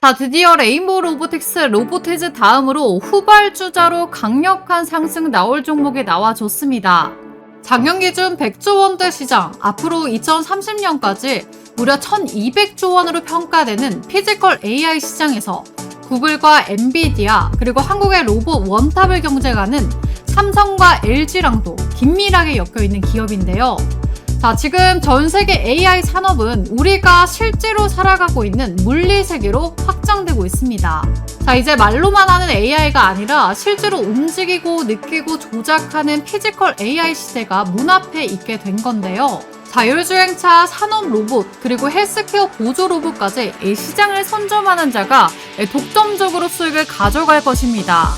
자, 드디어 레인보우 로보틱스 로보티즈 다음으로 후발주자로 강력한 상승 나올 종목이 나와줬습니다. 작년 기준 100조 원대 시장, 앞으로 2030년까지 무려 1200조 원으로 평가되는 피지컬 AI 시장에서 구글과 엔비디아 그리고 한국의 로봇 원탑을 경쟁하는 삼성과 LG랑도 긴밀하게 엮여있는 기업인데요. 자, 지금 전 세계 AI 산업은 우리가 실제로 살아가고 있는 물리 세계로 확장되고 있습니다. 자, 이제 말로만 하는 AI가 아니라 실제로 움직이고 느끼고 조작하는 피지컬 AI 시대가 문 앞에 있게 된 건데요. 자율주행차, 산업 로봇, 그리고 헬스케어 보조 로봇까지 이 시장을 선점하는 자가 독점적으로 수익을 가져갈 것입니다.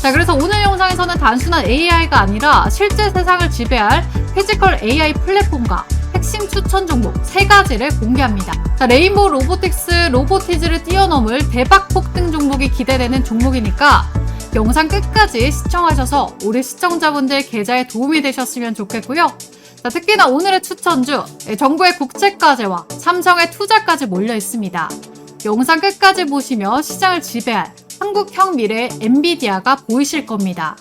자, 그래서 오늘 영상에서는 단순한 AI가 아니라 실제 세상을 지배할 피지컬 AI 플랫폼과 핵심 추천 종목 3가지를 공개합니다. 자, 레인보우 로보틱스, 로보티즈를 뛰어넘을 대박 폭등 종목이 기대되는 종목이니까 영상 끝까지 시청하셔서 우리 시청자분들 계좌에 도움이 되셨으면 좋겠고요. 자, 특히나 오늘의 추천주, 정부의 국채과제와 삼성의 투자까지 몰려 있습니다. 영상 끝까지 보시면 시장을 지배할 한국형 미래의 엔비디아가 보이실 겁니다.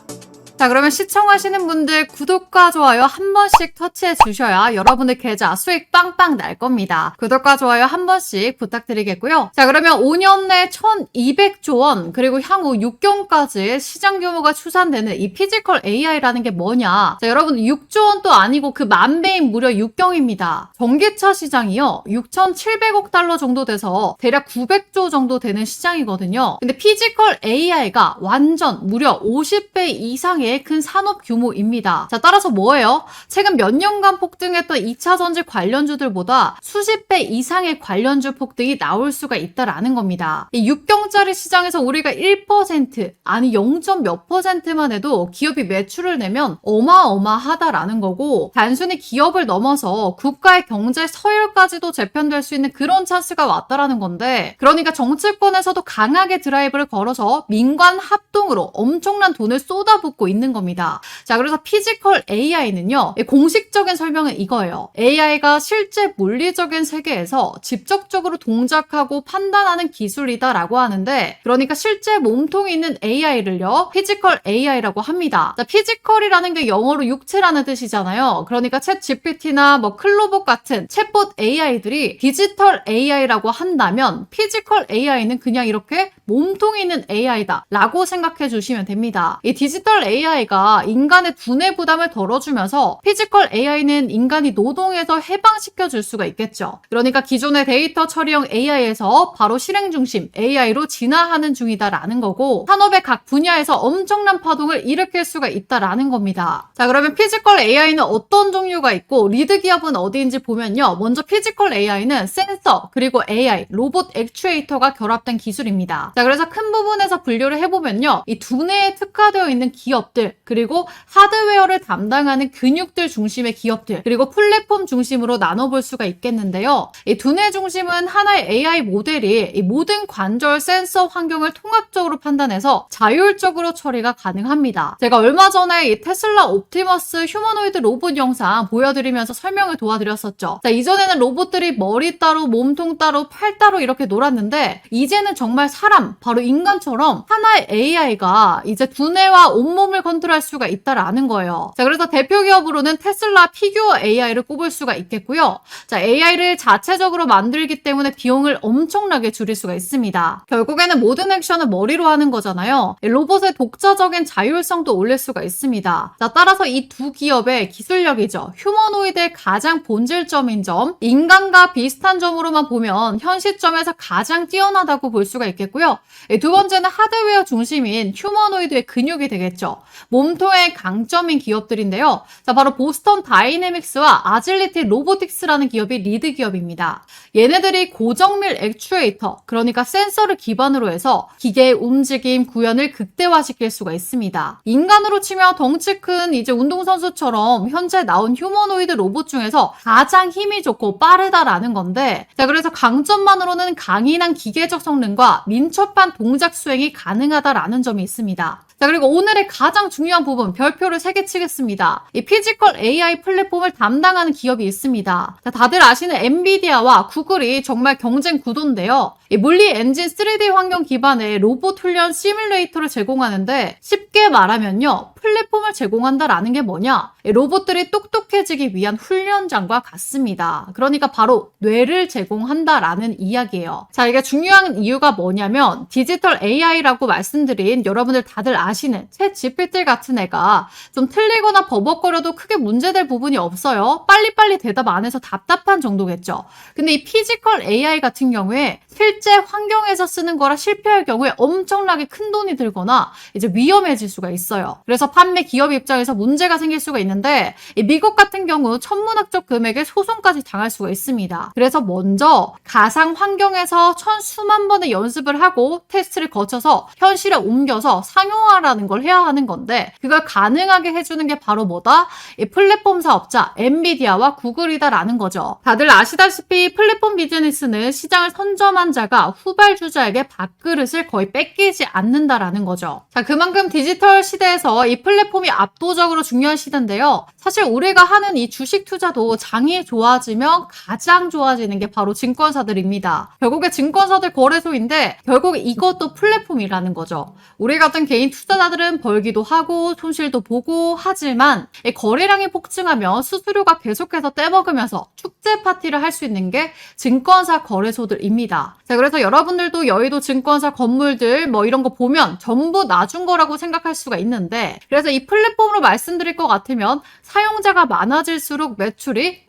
자, 그러면 시청하시는 분들 구독과 좋아요 한 번씩 터치해 주셔야 여러분들 계좌 수익 빵빵 날 겁니다. 구독과 좋아요 한 번씩 부탁드리겠고요. 자, 그러면 5년 내 1200조 원 그리고 향후 6경까지 시장 규모가 추산되는 이 피지컬 AI라는 게 뭐냐. 자, 여러분 6조 원도 아니고 그 만배인 무려 6경입니다. 전기차 시장이요. 6,700억 달러 정도 돼서 대략 900조 정도 되는 시장이거든요. 근데 피지컬 AI가 완전 무려 50배 이상의 큰 산업 규모입니다. 자, 따라서 뭐예요? 최근 몇 년간 폭등했던 2차 전지 관련주들보다 수십 배 이상의 관련주 폭등이 나올 수가 있다라는 겁니다. 이 6경짜리 시장에서 우리가 1% 아니 0. 몇 %만 해도 기업이 매출을 내면 어마어마하다라는 거고, 단순히 기업을 넘어서 국가의 경제 서열까지도 재편될 수 있는 그런 찬스가 왔다라는 건데, 그러니까 정치권에서도 강하게 드라이브를 걸어서 민관 합동으로 엄청난 돈을 쏟아붓고 있는 겁니다. 자, 그래서 피지컬 AI는요, 공식적인 설명은 이거예요. AI가 실제 물리적인 세계에서 직접적으로 동작하고 판단하는 기술이다라고 하는데, 그러니까 실제 몸통이 있는 AI를요, 피지컬 AI라고 합니다. 자, 피지컬이라는 게 영어로 육체라는 뜻이잖아요. 그러니까 챗 GPT나 클로봇 같은 챗봇 AI들이 디지털 AI라고 한다면 피지컬 AI는 그냥 이렇게 몸통이 있는 AI다 라고 생각해 주시면 됩니다. 이 디지털 AI가 인간의 두뇌 부담을 덜어주면서 피지컬 AI는 인간이 노동에서 해방시켜 줄 수가 있겠죠. 그러니까 기존의 데이터 처리형 AI에서 바로 실행 중심 AI로 진화하는 중이다라는 거고, 산업의 각 분야에서 엄청난 파동을 일으킬 수가 있다라는 겁니다. 자, 그러면 피지컬 AI는 어떤 종류가 있고 리드 기업은 어디인지 보면요. 먼저 피지컬 AI는 센서 그리고 AI, 로봇 액추에이터가 결합된 기술입니다. 자, 그래서 큰 부분에서 분류를 해보면요. 이 두뇌에 특화되어 있는 기업들, 그리고 하드웨어를 담당하는 근육들 중심의 기업들, 그리고 플랫폼 중심으로 나눠볼 수가 있겠는데요. 이 두뇌 중심은 하나의 AI 모델이 이 모든 관절 센서 환경을 통합적으로 판단해서 자율적으로 처리가 가능합니다. 제가 얼마 전에 이 테슬라 옵티머스 휴머노이드 로봇 영상 보여드리면서 설명을 도와드렸었죠. 자, 이전에는 로봇들이 머리 따로, 몸통 따로, 팔 따로 이렇게 놀았는데, 이제는 정말 사람, 바로 인간처럼 하나의 AI가 이제 두뇌와 온몸을 컨트롤할 수가 있다라는 거예요. 자, 그래서 대표 기업으로는 테슬라 피규어 AI를 꼽을 수가 있겠고요. 자, AI를 자체적으로 만들기 때문에 비용을 엄청나게 줄일 수가 있습니다. 결국에는 모든 액션을 머리로 하는 거잖아요. 로봇의 독자적인 자율성도 올릴 수가 있습니다. 자, 따라서 이 두 기업의 기술력이죠. 휴머노이드의 가장 본질점인 점, 인간과 비슷한 점으로만 보면 현 시점에서 가장 뛰어나다고 볼 수가 있겠고요. 두 번째는 하드웨어 중심인 휴머노이드의 근육이 되겠죠. 몸통의 강점인 기업들인데요. 자, 바로 보스턴 다이내믹스와 아질리티 로보틱스라는 기업이 리드 기업입니다. 얘네들이 고정밀 액추에이터, 그러니까 센서를 기반으로 해서 기계의 움직임, 구현을 극대화시킬 수가 있습니다. 인간으로 치면 덩치 큰 이제 운동선수처럼 현재 나온 휴머노이드 로봇 중에서 가장 힘이 좋고 빠르다라는 건데, 자, 그래서 강점만으로는 강인한 기계적 성능과 민첩한 동작 수행이 가능하다라는 점이 있습니다. 자, 그리고 오늘의 가장 가장 중요한 부분 별표를 3개 치겠습니다. 이 피지컬 AI 플랫폼을 담당하는 기업이 있습니다. 자, 다들 아시는 엔비디아와 구글이 정말 경쟁 구도인데요. 이 물리 엔진 3D 환경 기반의 로봇 훈련 시뮬레이터를 제공하는데 쉽게 말하면요. 플랫폼을 제공한다라는 게 뭐냐? 이 로봇들이 똑똑해지기 위한 훈련장과 같습니다. 그러니까 바로 뇌를 제공한다라는 이야기예요. 자, 이게 중요한 이유가 뭐냐면 디지털 AI라고 말씀드린 여러분들 다들 아시는 챗 GPT 같은 애가 좀 틀리거나 버벅거려도 크게 문제될 부분이 없어요. 빨리빨리 대답 안 해서 답답한 정도겠죠. 근데 이 피지컬 AI 같은 경우에 실제 환경에서 쓰는 거라 실패할 경우에 엄청나게 큰 돈이 들거나 이제 위험해질 수가 있어요. 그래서 판매 기업 입장에서 문제가 생길 수가 있는데 이 미국 같은 경우 천문학적 금액의 소송까지 당할 수가 있습니다. 그래서 먼저 가상 환경에서 천수만 번의 연습을 하고 테스트를 거쳐서 현실에 옮겨서 상용화라는 걸 해야 하는 건데 그걸 가능하게 해주는 게 바로 뭐다? 이 플랫폼 사업자 엔비디아와 구글이다라는 거죠. 다들 아시다시피 플랫폼 비즈니스는 시장을 선점한 자가 후발주자에게 밥그릇을 거의 뺏기지 않는다라는 거죠. 자, 그만큼 디지털 시대에서 이 플랫폼이 압도적으로 중요한 시대인데요. 사실 우리가 하는 이 주식 투자도 장이 좋아지면 가장 좋아지는 게 바로 증권사들입니다. 결국에 증권사들 거래소인데 결국 이것도 플랫폼이라는 거죠. 우리 같은 개인 투자자들은 벌기도 하고 손실도 보고 하지만 이 거래량이 폭증하면 수수료가 계속해서 떼먹으면서 축제 파티를 할 수 있는 게 증권사 거래소들입니다. 자, 그래서 여러분들도 여의도 증권사 건물들 뭐 이런 거 보면 전부 놔준 거라고 생각할 수가 있는데 그래서 이 플랫폼으로 말씀드릴 것 같으면 사용자가 많아질수록 매출이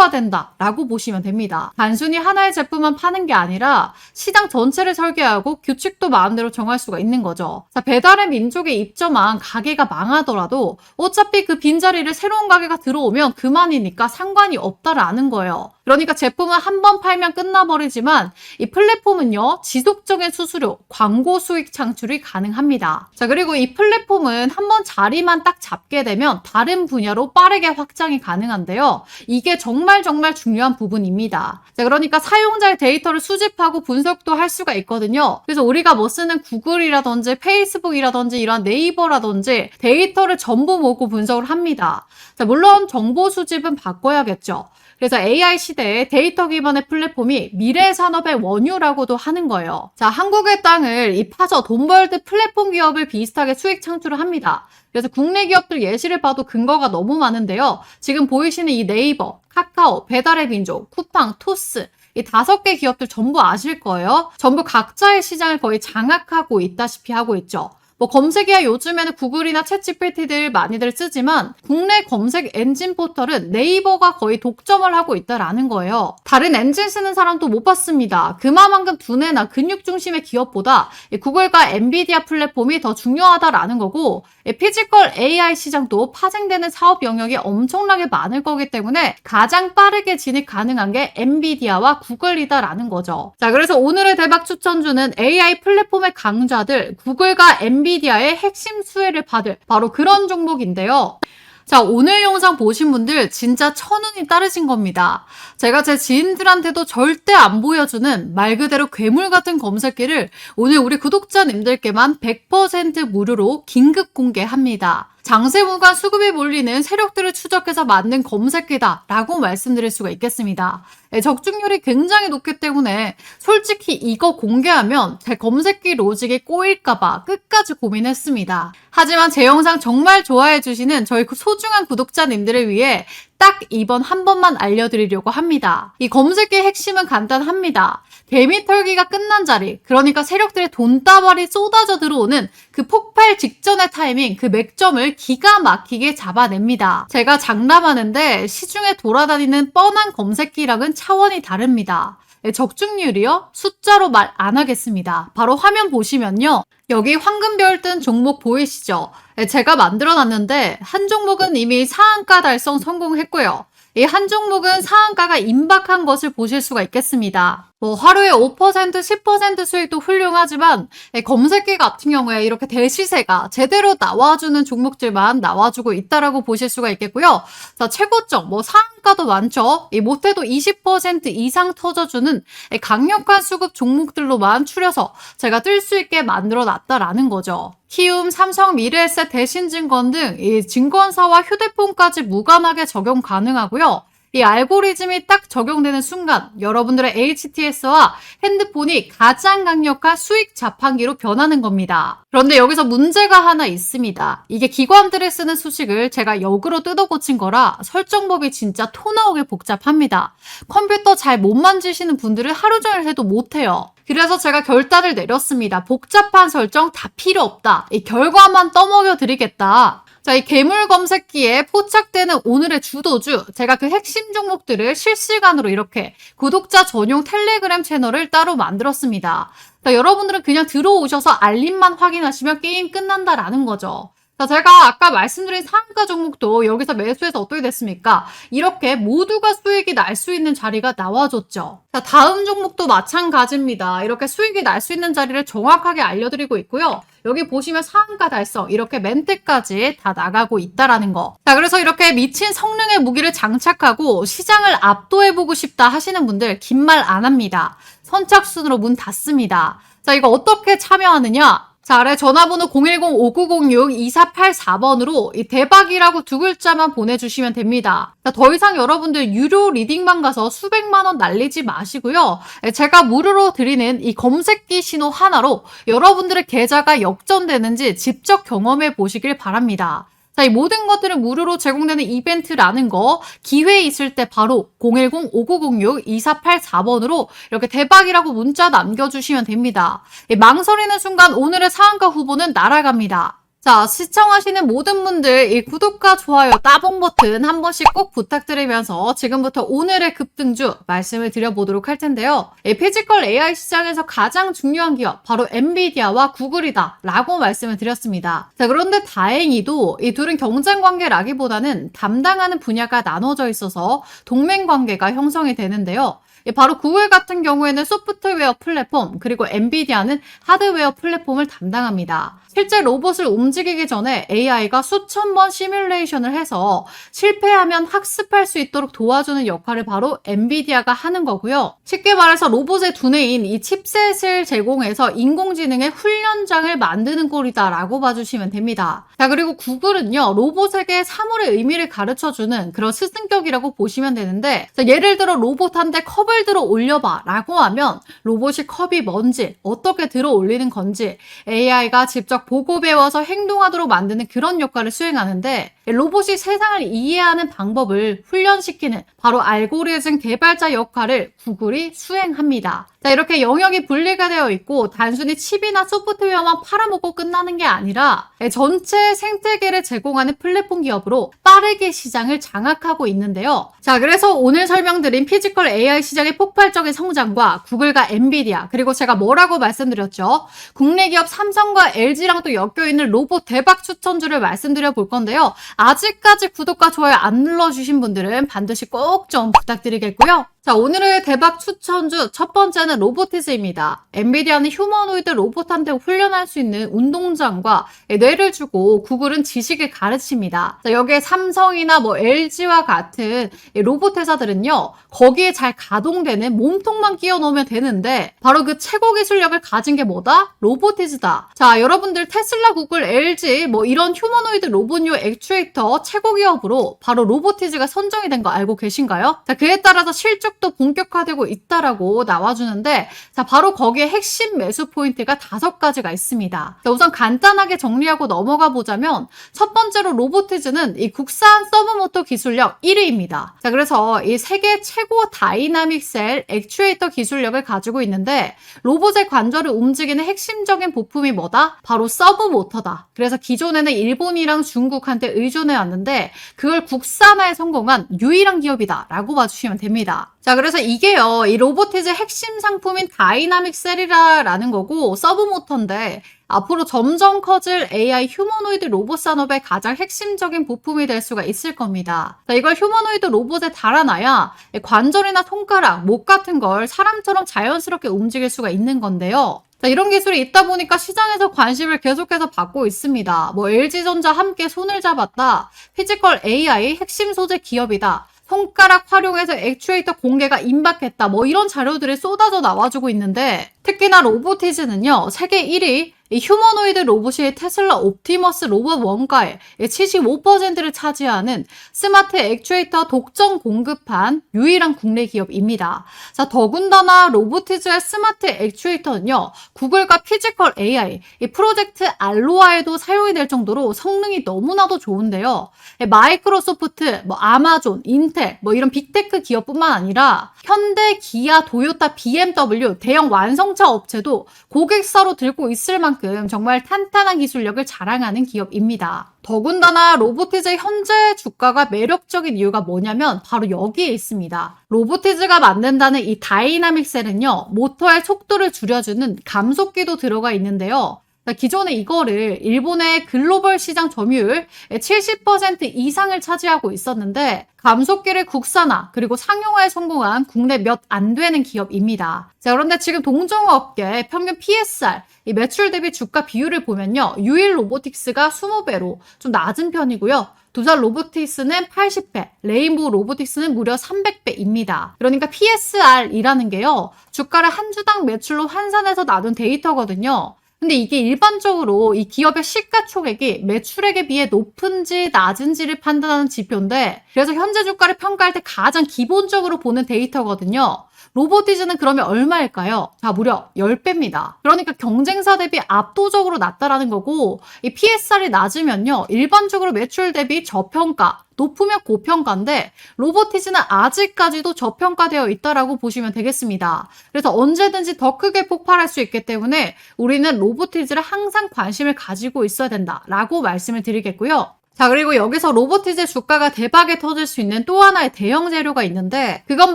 극대화된다라고 보시면 됩니다. 단순히 하나의 제품만 파는 게 아니라 시장 전체를 설계하고 규칙도 마음대로 정할 수가 있는 거죠. 자, 배달의 민족에 입점한 가게가 망하더라도 어차피 그 빈자리를 새로운 가게가 들어오면 그만이니까 상관이 없다라는 거예요. 그러니까 제품은 한 번 팔면 끝나버리지만 이 플랫폼은요, 지속적인 수수료, 광고 수익 창출이 가능합니다. 자, 그리고 이 플랫폼은 한 번 자리만 딱 잡게 되면 다른 분야로 빠르게 확장이 가능한데요. 이게 정말 중요한 부분입니다. 자, 그러니까 사용자의 데이터를 수집하고 분석도 할 수가 있거든요. 그래서 우리가 뭐 쓰는 구글이라든지 페이스북이라든지 이런 네이버라든지 데이터를 전부 모으고 분석을 합니다. 자, 물론 정보 수집은 바꿔야겠죠. 그래서 AI 시대에 데이터 기반의 플랫폼이 미래 산업의 원유라고도 하는 거예요. 자, 한국의 땅을 이 파서 돈 벌듯 플랫폼 기업을 비슷하게 수익 창출을 합니다. 그래서 국내 기업들 예시를 봐도 근거가 너무 많은데요. 지금 보이시는 이 네이버, 카카오, 배달의 민족, 쿠팡, 토스 이 5개 기업들 전부 아실 거예요. 전부 각자의 시장을 거의 장악하고 있다시피 하고 있죠. 뭐 검색이야 요즘에는 구글이나 챗GPT들 많이들 쓰지만 국내 검색 엔진 포털은 네이버가 거의 독점을 하고 있다라는 거예요. 다른 엔진 쓰는 사람도 못 봤습니다. 그만큼 두뇌나 근육 중심의 기업보다 구글과 엔비디아 플랫폼이 더 중요하다라는 거고 피지컬 AI 시장도 파생되는 사업 영역이 엄청나게 많을 거기 때문에 가장 빠르게 진입 가능한 게 엔비디아와 구글이다라는 거죠. 자, 그래서 오늘의 대박 추천주는 AI 플랫폼의 강자들 구글과 엔비디아의 핵심 수혜를 받을 바로 그런 종목인데요. 자, 오늘 영상 보신 분들 진짜 천운이 따르신 겁니다. 제가 제 지인들한테도 절대 안 보여주는 말 그대로 괴물 같은 검색기를 오늘 우리 구독자님들께만 100% 무료로 긴급 공개합니다. 장세무관 수급이 몰리는 세력들을 추적해서 만든 검색기다 라고 말씀드릴 수가 있겠습니다. 적중률이 굉장히 높기 때문에 솔직히 이거 공개하면 제 검색기 로직이 꼬일까봐 끝까지 고민했습니다. 하지만 제 영상 정말 좋아해 주시는 저희 소중한 구독자님들을 위해 딱 이번 한 번만 알려드리려고 합니다. 이 검색기의 핵심은 간단합니다. 개미 털기가 끝난 자리, 그러니까 세력들의 돈다발이 쏟아져 들어오는 그 폭발 직전의 타이밍, 그 맥점을 기가 막히게 잡아냅니다. 제가 장담하는데 시중에 돌아다니는 뻔한 검색기랑은 차원이 다릅니다. 적중률이요? 숫자로 말 안 하겠습니다. 바로 화면 보시면요. 여기 황금별 뜬 종목 보이시죠? 제가 만들어 놨는데 한 종목은 이미 상한가 달성 성공했고요. 이 한 종목은 상한가가 임박한 것을 보실 수가 있겠습니다. 뭐 하루에 5%, 10% 수익도 훌륭하지만 검색기 같은 경우에 이렇게 대시세가 제대로 나와주는 종목들만 나와주고 있다라고 보실 수가 있겠고요. 자, 최고점, 뭐 상한가도 많죠. 못해도 20% 이상 터져주는 강력한 수급 종목들로만 추려서 제가 뜰 수 있게 만들어 놨다라는 거죠. 키움, 삼성, 미래에셋, 대신증권 등 이 증권사와 휴대폰까지 무관하게 적용 가능하고요. 이 알고리즘이 딱 적용되는 순간 여러분들의 HTS와 핸드폰이 가장 강력한 수익 자판기로 변하는 겁니다. 그런데 여기서 문제가 하나 있습니다. 이게 기관들이 쓰는 수식을 제가 역으로 뜯어 고친 거라 설정법이 진짜 토 나오게 복잡합니다. 컴퓨터 잘 못 만지시는 분들은 하루 종일 해도 못해요. 그래서 제가 결단을 내렸습니다. 복잡한 설정 다 필요 없다. 이 결과만 떠먹여 드리겠다. 자, 이 개물 검색기에 포착되는 오늘의 주도주, 제가 그 핵심 종목들을 실시간으로 이렇게 구독자 전용 텔레그램 채널을 따로 만들었습니다. 자, 여러분들은 그냥 들어오셔서 알림만 확인하시면 게임 끝난다라는 거죠. 자, 제가 아까 말씀드린 상한가 종목도 여기서 매수해서 어떻게 됐습니까? 이렇게 모두가 수익이 날 수 있는 자리가 나와줬죠. 자, 다음 종목도 마찬가지입니다. 이렇게 수익이 날 수 있는 자리를 정확하게 알려드리고 있고요. 여기 보시면 상한가 달성, 이렇게 멘트까지 다 나가고 있다라는 거. 자, 그래서 이렇게 미친 성능의 무기를 장착하고 시장을 압도해보고 싶다 하시는 분들 긴 말 안 합니다. 선착순으로 문 닫습니다. 자, 이거 어떻게 참여하느냐? 자, 아래 전화번호 010-5906-2484번으로 이 대박이라고 두 글자만 보내주시면 됩니다. 자, 더 이상 여러분들 유료 리딩방 가서 수백만 원 날리지 마시고요. 제가 무료로 드리는 이 검색기 신호 하나로 여러분들의 계좌가 역전되는지 직접 경험해 보시길 바랍니다. 자, 이 모든 것들은 무료로 제공되는 이벤트라는 거 기회 있을 때 바로 010-5906-2484번으로 이렇게 대박이라고 문자 남겨주시면 됩니다. 망설이는 순간 오늘의 상한가 후보는 날아갑니다. 자, 시청하시는 모든 분들 이 구독과 좋아요, 따봉 버튼 한 번씩 꼭 부탁드리면서 지금부터 오늘의 급등주 말씀을 드려보도록 할 텐데요. 피지컬 AI 시장에서 가장 중요한 기업 바로 엔비디아와 구글이다 라고 말씀을 드렸습니다. 자, 그런데 다행히도 이 둘은 경쟁 관계라기보다는 담당하는 분야가 나눠져 있어서 동맹 관계가 형성이 되는데요. 바로 구글 같은 경우에는 소프트웨어 플랫폼, 그리고 엔비디아는 하드웨어 플랫폼을 담당합니다. 실제 로봇을 움직이기 전에 AI가 수천 번 시뮬레이션을 해서 실패하면 학습할 수 있도록 도와주는 역할을 바로 엔비디아가 하는 거고요. 쉽게 말해서 로봇의 두뇌인 이 칩셋을 제공해서 인공지능의 훈련장을 만드는 꼴이다라고 봐주시면 됩니다. 자, 그리고 구글은요, 로봇에게 사물의 의미를 가르쳐주는 그런 스승격이라고 보시면 되는데, 자, 예를 들어 로봇한테 컵을 들어 올려봐 라고 하면 로봇이 컵이 뭔지, 어떻게 들어 올리는 건지 AI가 직접 보고 배워서 행동하도록 만드는 그런 역할을 수행하는데, 로봇이 세상을 이해하는 방법을 훈련시키는 바로 알고리즘 개발자 역할을 구글이 수행합니다. 자, 이렇게 영역이 분리가 되어 있고 단순히 칩이나 소프트웨어만 팔아먹고 끝나는 게 아니라 전체 생태계를 제공하는 플랫폼 기업으로 빠르게 시장을 장악하고 있는데요. 자, 그래서 오늘 설명드린 피지컬 AI 시장의 폭발적인 성장과 구글과 엔비디아, 그리고 제가 뭐라고 말씀드렸죠? 국내 기업 삼성과 LG랑 또 엮여있는 로봇 대박 추천주를 말씀드려 볼 건데요. 아직까지 구독과 좋아요 안 눌러주신 분들은 반드시 꼭 좀 부탁드리겠고요. 자, 오늘의 대박 추천주 첫 번째는 로보티즈입니다. 엔비디아는 휴머노이드 로봇한테 훈련할 수 있는 운동장과 뇌를 주고 구글은 지식을 가르칩니다. 자, 여기에 삼성이나 뭐 LG와 같은 로봇 회사들은요, 거기에 잘 가동되는 몸통만 끼워 넣으면 되는데 바로 그 최고 기술력을 가진 게 뭐다? 로보티즈다. 자, 여러분들 테슬라, 구글, LG 뭐 이런 휴머노이드 로봇용 액추에이터 최고 기업으로 바로 로보티즈가 선정이 된 거 알고 계신가요? 자, 그에 따라서 실적도 본격화되고 있다라고 나와주는데, 자, 바로 거기에 핵심 매수 포인트가 5가지가 있습니다. 자, 우선 간단하게 정리하고 넘어가 보자면 첫 번째로 로보티즈는 이 국산 서브모터 기술력 1위입니다. 자, 그래서 이 세계 최고 다이나믹 셀 액추에이터 기술력을 가지고 있는데 로봇의 관절을 움직이는 핵심적인 부품이 뭐다? 바로 서브모터다. 그래서 기존에는 일본이랑 중국한테 의존해 왔는데 그걸 국산화에 성공한 유일한 기업이다 라고 봐주시면 됩니다. 자, 그래서 이게요, 이 로보티즈의 핵심 상품인 다이나믹 셀이라는 거고 서브모터인데 앞으로 점점 커질 AI 휴머노이드 로봇 산업의 가장 핵심적인 부품이 될 수가 있을 겁니다. 자, 이걸 휴머노이드 로봇에 달아놔야 관절이나 손가락, 목 같은 걸 사람처럼 자연스럽게 움직일 수가 있는 건데요. 자, 이런 기술이 있다 보니까 시장에서 관심을 계속해서 받고 있습니다. LG전자 함께 손을 잡았다. 피지컬 AI 핵심 소재 기업이다. 손가락 활용해서 액추에이터 공개가 임박했다. 이런 자료들이 쏟아져 나와주고 있는데 특히나 로보티즈는요. 세계 1위 이 휴머노이드 로봇이 테슬라 옵티머스 로봇 원가의 75%를 차지하는 스마트 액추에이터 독점 공급한 유일한 국내 기업입니다. 자, 더군다나 로보티즈의 스마트 액추에이터는요. 구글과 피지컬 AI, 이 프로젝트 알로아에도 사용이 될 정도로 성능이 너무나도 좋은데요. 마이크로소프트, 아마존, 인텔, 이런 빅테크 기업뿐만 아니라 현대, 기아, 도요타, BMW 대형 완성차 업체도 고객사로 들고 있을 만큼 정말 탄탄한 기술력을 자랑하는 기업입니다. 더군다나 로보티즈의 현재 주가가 매력적인 이유가 뭐냐면 바로 여기에 있습니다. 로보티즈가 만든다는 이 다이나믹 셀은요. 모터의 속도를 줄여주는 감속기도 들어가 있는데요. 기존에 이거를 일본의 글로벌 시장 점유율 70% 이상을 차지하고 있었는데 감속기를 국산화 그리고 상용화에 성공한 국내 몇 안 되는 기업입니다. 자, 그런데 지금 동종업계 평균 PSR, 이 매출 대비 주가 비율을 보면요. 유일 로보틱스가 20배로 좀 낮은 편이고요. 두산 로보틱스는 80배, 레인보우 로보틱스는 무려 300배입니다. 그러니까 PSR이라는 게요. 주가를 한 주당 매출로 환산해서 나눈 데이터거든요. 근데 이게 일반적으로 이 기업의 시가총액이 매출액에 비해 높은지 낮은지를 판단하는 지표인데 그래서 현재 주가를 평가할 때 가장 기본적으로 보는 데이터거든요. 로보티즈는 그러면 얼마일까요? 자, 무려 10배입니다. 그러니까 경쟁사 대비 압도적으로 낮다라는 거고 이 PSR이 낮으면요. 일반적으로 매출 대비 저평가, 높으면 고평가인데 로보티즈는 아직까지도 저평가되어 있다라고 보시면 되겠습니다. 그래서 언제든지 더 크게 폭발할 수 있기 때문에 우리는 로보티즈를 항상 관심을 가지고 있어야 된다라고 말씀을 드리겠고요. 자, 그리고 여기서 로보티즈 주가가 대박에 터질 수 있는 또 하나의 대형 재료가 있는데 그건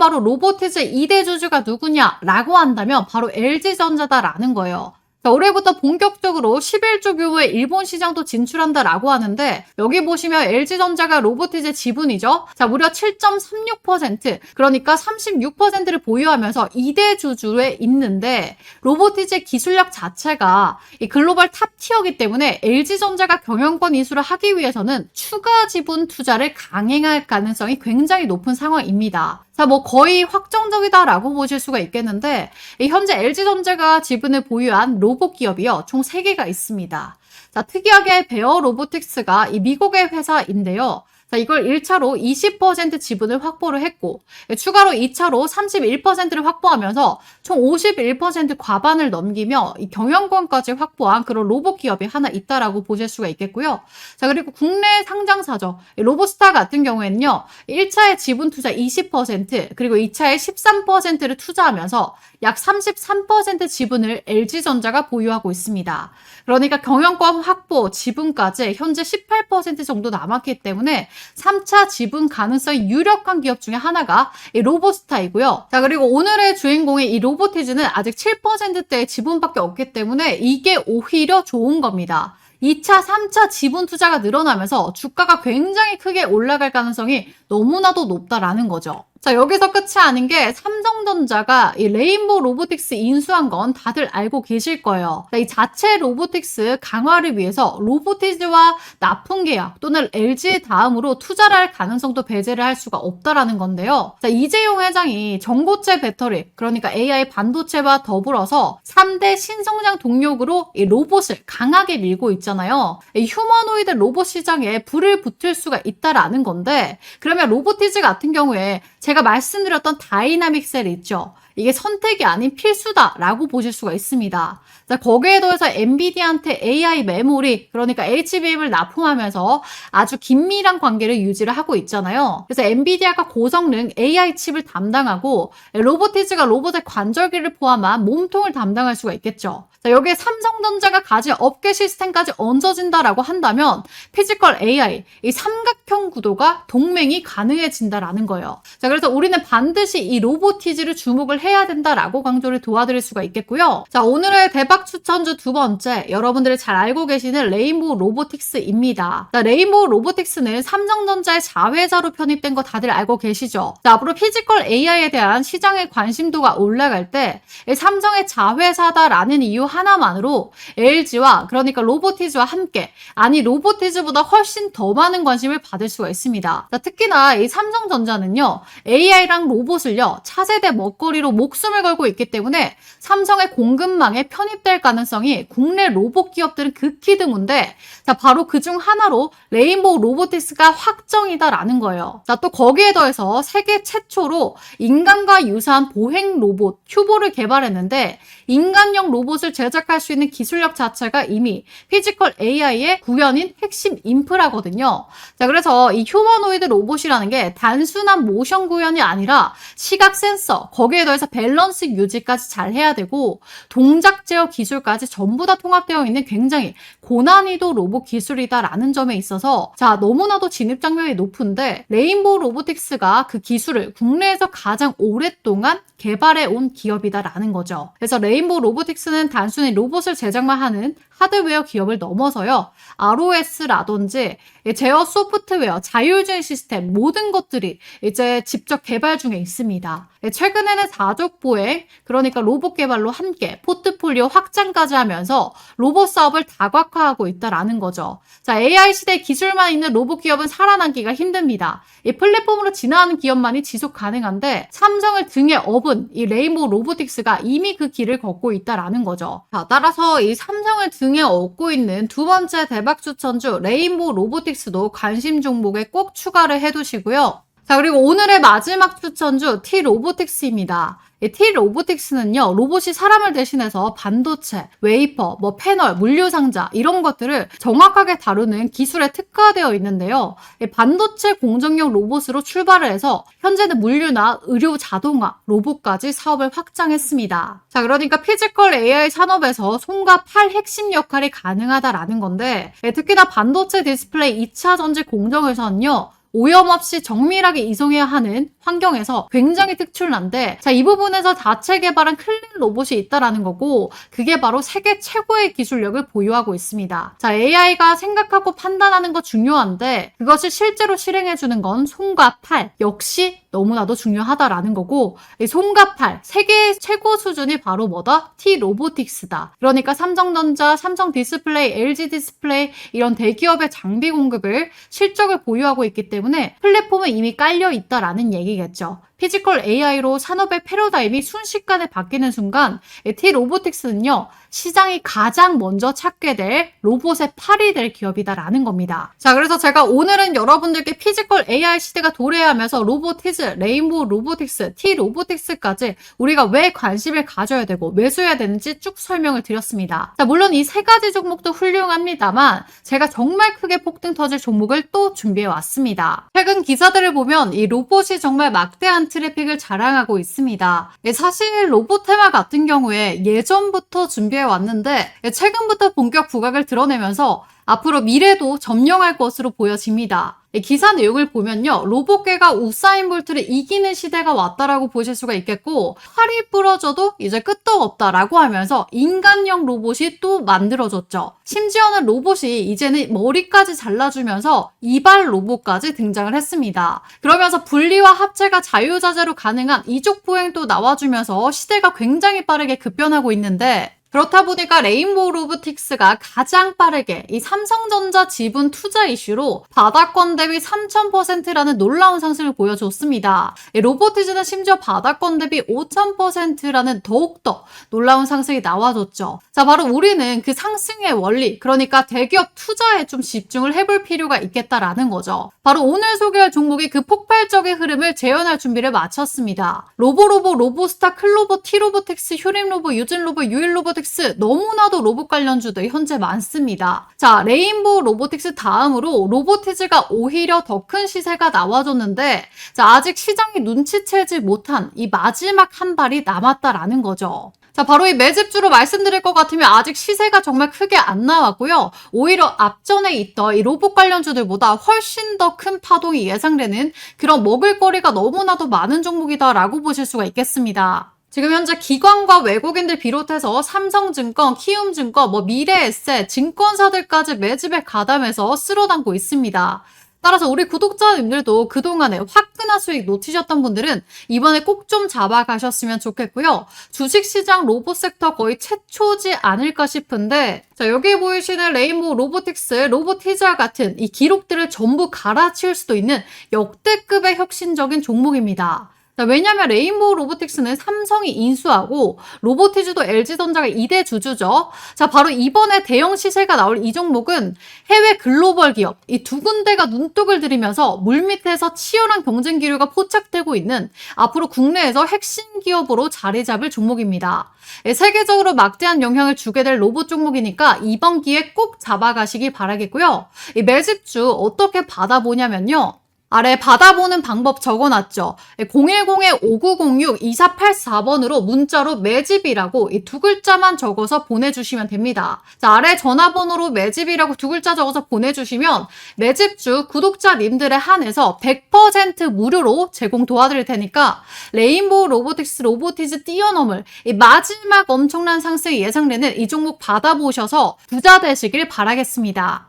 바로 로보티즈 2대 주주가 누구냐라고 한다면 바로 LG전자다라는 거예요. 자, 올해부터 본격적으로 11조 규모의 일본 시장도 진출한다라고 하는데 여기 보시면 LG전자가 로보티즈 지분이죠. 자, 무려 7.36% 그러니까 36%를 보유하면서 2대 주주에 있는데 로보티즈 기술력 자체가 이 글로벌 탑티어이기 때문에 LG전자가 경영권 이수를 하기 위해서는 추가 지분 투자를 강행할 가능성이 굉장히 높은 상황입니다. 자, 거의 확정적이다라고 보실 수가 있겠는데 현재 LG전자가 지분을 보유한 로봇 기업이요. 총 3개가 있습니다. 자, 특이하게 베어 로보틱스가 이 미국의 회사인데요. 자, 이걸 1차로 20% 지분을 확보를 했고 추가로 2차로 31%를 확보하면서 총 51% 과반을 넘기며 이 경영권까지 확보한 그런 로봇 기업이 하나 있다라고 보실 수가 있겠고요. 자, 그리고 국내 상장사죠. 로보스타 같은 경우에는요. 1차에 지분 투자 20% 그리고 2차에 13%를 투자하면서 약 33% 지분을 LG전자가 보유하고 있습니다. 그러니까 경영권 확보, 지분까지 현재 18% 정도 남았기 때문에 3차 지분 가능성이 유력한 기업 중에 하나가 이 로보스타이고요. 자, 그리고 오늘의 주인공의 이 로보티즈는 아직 7%대의 지분밖에 없기 때문에 이게 오히려 좋은 겁니다. 2차, 3차 지분 투자가 늘어나면서 주가가 굉장히 크게 올라갈 가능성이 너무나도 높다라는 거죠. 자, 여기서 끝이 아닌 게 삼성전자가 이 레인보우 로보틱스 인수한 건 다들 알고 계실 거예요. 자, 이 자체 로보틱스 강화를 위해서 로보티즈와 납품 계약 또는 LG 다음으로 투자를 할 가능성도 배제를 할 수가 없다라는 건데요. 자, 이재용 회장이 전고체 배터리, 그러니까 AI 반도체와 더불어서 3대 신성장 동력으로 이 로봇을 강하게 밀고 있잖아요. 이 휴머노이드 로봇 시장에 불을 붙일 수가 있다라는 건데 그러면 로보티즈 같은 경우에 제가 말씀드렸던 다이나믹 셀 있죠. 이게 선택이 아닌 필수다라고 보실 수가 있습니다. 자, 거기에 더해서 엔비디아한테 AI 메모리, 그러니까 HBM을 납품하면서 아주 긴밀한 관계를 유지를 하고 있잖아요. 그래서 엔비디아가 고성능 AI 칩을 담당하고 로보티즈가 로봇의 관절기를 포함한 몸통을 담당할 수가 있겠죠. 자, 여기에 삼성전자가 가진 업계 시스템까지 얹어진다라고 한다면 피지컬 AI, 이 삼각형 구도가 동맹이 가능해진다라는 거예요. 자, 그래서 우리는 반드시 이 로보티즈를 주목을 해야 된다라고 강조를 도와드릴 수가 있겠고요. 자, 오늘의 대박 추천주 두 번째, 여러분들이 잘 알고 계시는 레인보우 로보틱스입니다. 자, 레인보우 로보틱스는 삼성전자의 자회사로 편입된 거 다들 알고 계시죠? 자, 앞으로 피지컬 AI에 대한 시장의 관심도가 올라갈 때 삼성의 자회사다라는 이유 하나만으로 LG와 그러니까 로보티즈와 함께, 아니 로보티즈보다 훨씬 더 많은 관심을 받을 수가 있습니다. 자, 특히나 이 삼성전자는요, AI랑 로봇을요, 차세대 먹거리로 목숨을 걸고 있기 때문에 삼성의 공급망에 편입될 가능성이 국내 로봇 기업들은 극히 드문데, 자, 바로 그 중 하나로 레인보우 로보틱스가 확정이다라는 거예요. 자, 또 거기에 더해서 세계 최초로 인간과 유사한 보행 로봇 큐보를 개발했는데, 인간형 로봇을 제작할 수 있는 기술력 자체가 이미 피지컬 AI의 구현인 핵심 인프라거든요. 자, 그래서 이 휴머노이드 로봇이라는 게 단순한 모션 구현이 아니라 시각 센서, 거기에 더해서 밸런스 유지까지 잘 해야 되고 동작 제어 기술까지 전부 다 통합되어 있는 굉장히 고난이도 로봇 기술이다라는 점에 있어서, 자, 너무나도 진입장벽이 높은데 레인보우 로보틱스가 그 기술을 국내에서 가장 오랫동안 개발해 온 기업이다라는 거죠. 그래서 레인보우 로보틱스는 단순히 로봇을 제작만 하는 하드웨어 기업을 넘어서요, ROS라든지 제어 소프트웨어, 자율주행 시스템 모든 것들이 이제 직접 개발 중에 있습니다. 최근에는 사족 보행, 그러니까 로봇 개발로 함께 포트폴리오 확장까지 하면서 로봇 사업을 다각화하고 있다라는 거죠. 자, AI 시대 기술만 있는 로봇 기업은 살아남기가 힘듭니다. 이 플랫폼으로 진화하는 기업만이 지속 가능한데 삼성을 등에 업은 이 레인보우 로보틱스가 이미 그 길을 걷고 있다라는 거죠. 자, 따라서 이 삼성을 등에 업고 있는 두 번째 대박 추천주 레인보우 로보틱스도 관심 종목에 꼭 추가를 해두시고요. 자, 그리고 오늘의 마지막 추천주 T-로보틱스입니다. 이 T-로보틱스는요, 로봇이 사람을 대신해서 반도체, 웨이퍼, 패널, 물류상자 이런 것들을 정확하게 다루는 기술에 특화되어 있는데요. 이 반도체 공정용 로봇으로 출발을 해서 현재는 물류나 의료 자동화, 로봇까지 사업을 확장했습니다. 자, 그러니까 피지컬 AI 산업에서 손과 팔 핵심 역할이 가능하다라는 건데, 특히나 반도체 디스플레이 2차 전지 공정에서는요, 오염 없이 정밀하게 이송해야 하는 환경에서 굉장히 특출난데, 자, 이 부분에서 자체 개발한 클린 로봇이 있다라는 거고, 그게 바로 세계 최고의 기술력을 보유하고 있습니다. 자, AI가 생각하고 판단하는 거 중요한데 그것을 실제로 실행해주는 건 손과 팔 역시 너무나도 중요하다라는 거고, 이 손과 팔 세계 최고 수준이 바로 뭐다? T-로보틱스다. 그러니까 삼성전자, 삼성 디스플레이, LG 디스플레이 이런 대기업의 장비 공급을 실적을 보유하고 있기 때문에 플랫폼은 이미 깔려 있다라는 얘기겠죠. 피지컬 AI로 산업의 패러다임이 순식간에 바뀌는 순간 T-로보틱스는요, 시장이 가장 먼저 찾게 될 로봇의 팔이 될 기업이다라는 겁니다. 자, 그래서 제가 오늘은 여러분들께 피지컬 AI 시대가 도래하면서 로보티즈, 레인보우 로보틱스, T-로보틱스까지 우리가 왜 관심을 가져야 되고 매수해야 되는지 쭉 설명을 드렸습니다. 자, 물론 이 세 가지 종목도 훌륭합니다만 제가 정말 크게 폭등 터질 종목을 또 준비해 왔습니다. 최근 기사들을 보면 이 로봇이 정말 막대한 트래픽을 자랑하고 있습니다. 사실 로봇 테마 같은 경우에 예전부터 준비해 왔는데 최근부터 본격 부각을 드러내면서 앞으로 미래도 점령할 것으로 보여집니다. 기사 내용을 보면요, 로봇계가 우사인 볼트를 이기는 시대가 왔다라고 보실 수가 있겠고, 팔이 부러져도 이제 끄떡없다라고 하면서 인간형 로봇이 또 만들어졌죠. 심지어는 로봇이 이제는 머리까지 잘라주면서 이발 로봇까지 등장을 했습니다. 그러면서 분리와 합체가 자유자재로 가능한 이족 보행도 나와주면서 시대가 굉장히 빠르게 급변하고 있는데, 그렇다 보니까 레인보우 로보틱스가 가장 빠르게 이 삼성전자 지분 투자 이슈로 바닥권 대비 3000%라는 놀라운 상승을 보여줬습니다. 로보티즈는 심지어 바닥권 대비 5000%라는 더욱더 놀라운 상승이 나와줬죠. 자, 바로 우리는 그 상승의 원리, 그러니까 대기업 투자에 좀 집중을 해볼 필요가 있겠다라는 거죠. 바로 오늘 소개할 종목이 그 폭발적인 흐름을 재현할 준비를 마쳤습니다. 로보스타, 클로버, T-로보틱스, 휴림로보, 유진로보, 유일로보틱스 너무나도 로봇 관련주들 현재 많습니다. 자, 레인보우 로보틱스 다음으로 로보티즈가 오히려 더 큰 시세가 나와줬는데, 자, 아직 시장이 눈치채지 못한 이 마지막 한 발이 남았다라는 거죠. 자, 바로 이 매집주로 말씀드릴 것 같으면 아직 시세가 정말 크게 안 나왔고요. 오히려 앞전에 있던 이 로봇 관련주들보다 훨씬 더 큰 파동이 예상되는 그런 먹을거리가 너무나도 많은 종목이다라고 보실 수가 있겠습니다. 지금 현재 기관과 외국인들 비롯해서 삼성증권, 키움증권, 미래에셋, 증권사들까지 매집에 가담해서 쓸어담고 있습니다. 따라서 우리 구독자님들도 그동안에 화끈한 수익 놓치셨던 분들은 이번에 꼭 좀 잡아가셨으면 좋겠고요. 주식시장 로봇 섹터 거의 최초지 않을까 싶은데, 자, 여기 보이시는 레인보우 로보틱스, 로보티자 같은 이 기록들을 전부 갈아치울 수도 있는 역대급의 혁신적인 종목입니다. 자, 왜냐면 레인보우 로보틱스는 삼성이 인수하고 로보티즈도 LG전자가 2대 주주죠. 자, 바로 이번에 대형 시세가 나올 이 종목은 해외 글로벌 기업 이 두 군데가 눈독을 들이면서 물밑에서 치열한 경쟁 기류가 포착되고 있는 앞으로 국내에서 핵심 기업으로 자리 잡을 종목입니다. 세계적으로 막대한 영향을 주게 될 로봇 종목이니까 이번 기회에 꼭 잡아가시기 바라겠고요. 이 매집주 어떻게 받아보냐면요. 아래 받아보는 방법 적어놨죠. 010-5906-2484번으로 문자로 매집이라고 이 두 글자만 적어서 보내주시면 됩니다. 자, 아래 전화번호로 매집이라고 두 글자 적어서 보내주시면 매집주 구독자님들에 한해서 100% 무료로 제공 도와드릴 테니까 레인보우 로보틱스 로보티즈 뛰어넘을 이 마지막 엄청난 상승이 예상되는 이 종목 받아보셔서 부자 되시길 바라겠습니다.